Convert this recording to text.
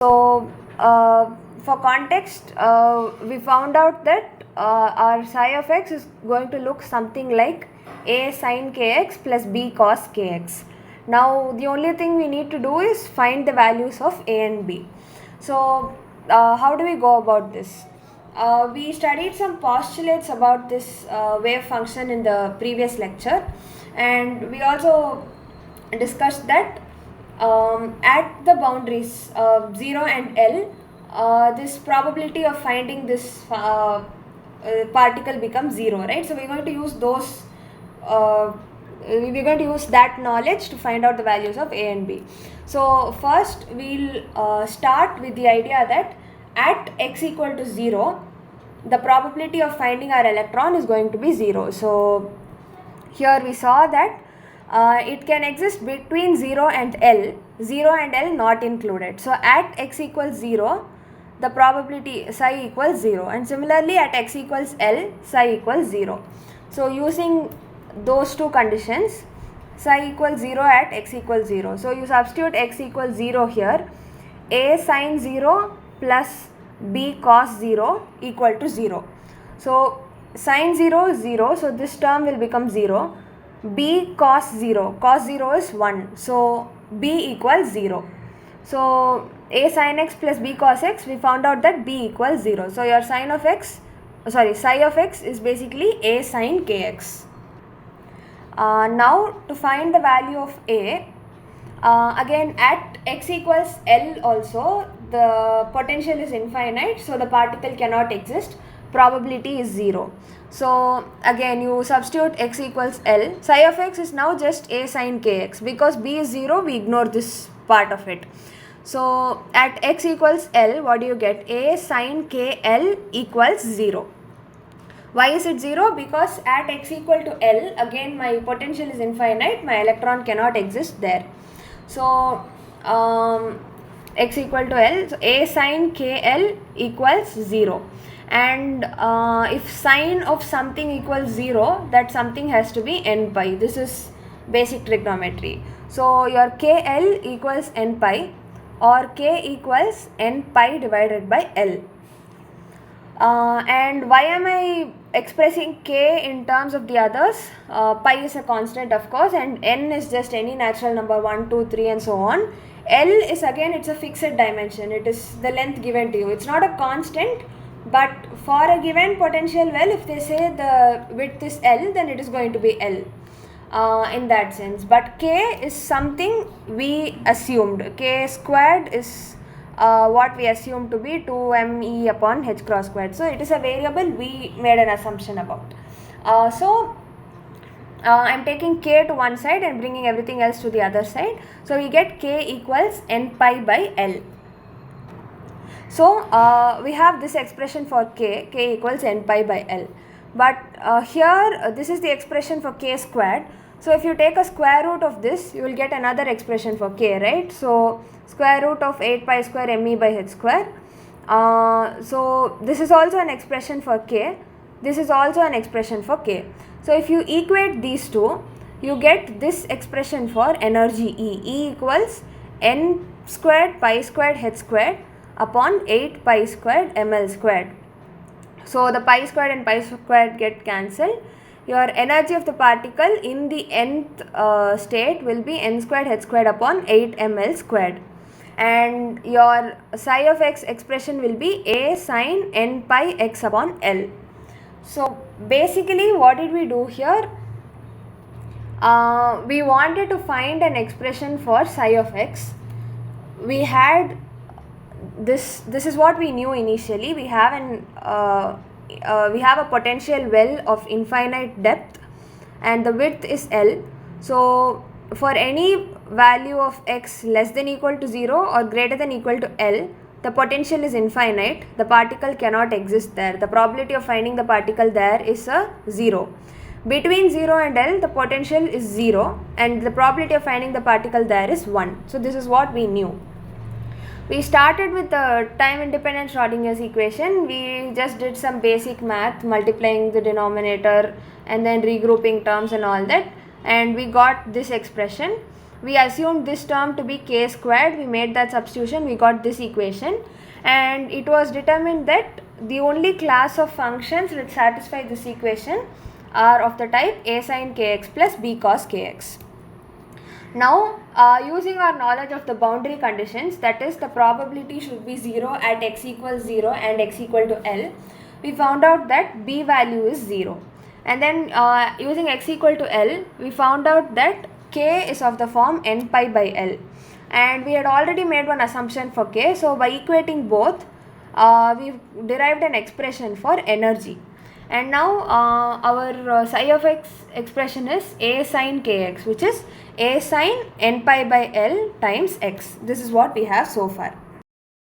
So for context, we found out that our psi of x is going to look something like a sin kx plus b cos kx. Now the only thing we need to do is find the values of a and b. So how do we go about this? We studied some postulates about this wave function in the previous lecture, and we also discussed that at the boundaries 0 and L, this probability of finding this particle becomes 0, right? So we're going to use those we're going to use that knowledge to find out the values of A and B. So first we'll start with the idea that at x equal to 0, the probability of finding our electron is going to be 0. So here we saw that it can exist between 0 and L, 0 and L not included. So at x equals 0, the probability psi equals 0, and similarly at x equals L, psi equals 0. So using those two conditions, psi equals 0 at x equals 0. So you substitute x equals 0 here, a sin 0 plus b cos 0 equal to 0. So sin 0 is 0, so this term will become 0. B cos 0 is 1, so b equals 0. So a sin x plus b cos x, we found out that b equals 0. So your psi of x is basically a sin kx. Now to find the value of a, again at x equals L also the potential is infinite, so the particle cannot exist, probability is 0. So again you substitute x equals L, psi of x is now just a sin kx, because b is 0 we ignore this part of it. So at x equals L, what do you get? A sin kl equals 0. Why is it 0? Because at x equal to L, again my potential is infinite, my electron cannot exist there. So x equal to L, so a sin kl equals 0. And if sine of something equals 0, that something has to be n pi. This is basic trigonometry. So your kl equals n pi, or k equals n pi divided by L. And why am I expressing k in terms of the others? Pi is a constant, of course, and n is just any natural number, 1, 2, 3 and so on. L is again, it's a fixed dimension, it is the length given to you. It's not a constant, but for a given potential well, if they say the width is L, then it is going to be L in that sense. But k is something we assumed. K squared is what we assume to be 2me upon h cross squared. So it is a variable we made an assumption about. I'm taking k to one side and bringing everything else to the other side. So we get k equals n pi by L. So we have this expression for k equals n pi by L. But here this is the expression for k squared. So if you take a square root of this, you will get another expression for k, right? So square root of 8 pi square me by h square. So this is also an expression for k. This is also an expression for k. So if you equate these two, you get this expression for energy E. E equals n squared pi squared h squared upon 8 pi squared ml squared. So the pi squared and pi squared get cancelled. Your energy of the particle in the nth state will be n squared h squared upon 8 ml squared. And your psi of x expression will be a sin n pi x upon L. So basically what did we do here? We wanted to find an expression for psi of x. We had this is what we knew initially. We have a potential well of infinite depth and the width is L. So for any value of x less than equal to 0 or greater than equal to L, the potential is infinite, the particle cannot exist there. The probability of finding the particle there is a 0. Between 0 and L, the potential is 0 and the probability of finding the particle there is 1. So this is what we knew. We started with the time independent Schrodinger's equation. We just did some basic math, multiplying the denominator and then regrouping terms and all that, and we got this expression. we assumed this term to be k squared, we made that substitution, we got this equation, and it was determined that the only class of functions which satisfy this equation are of the type a sin kx plus b cos kx. Now, using our knowledge of the boundary conditions, that is the probability should be 0 at x equals 0 and x equal to L, we found out that b value is 0. And then using x equal to L, we found out that k is of the form n pi by L. And we had already made one assumption for k, so by equating both, we derived an expression for energy. And now our psi of x expression is a sin kx, which is a sin n pi by L times x. This is what we have so far.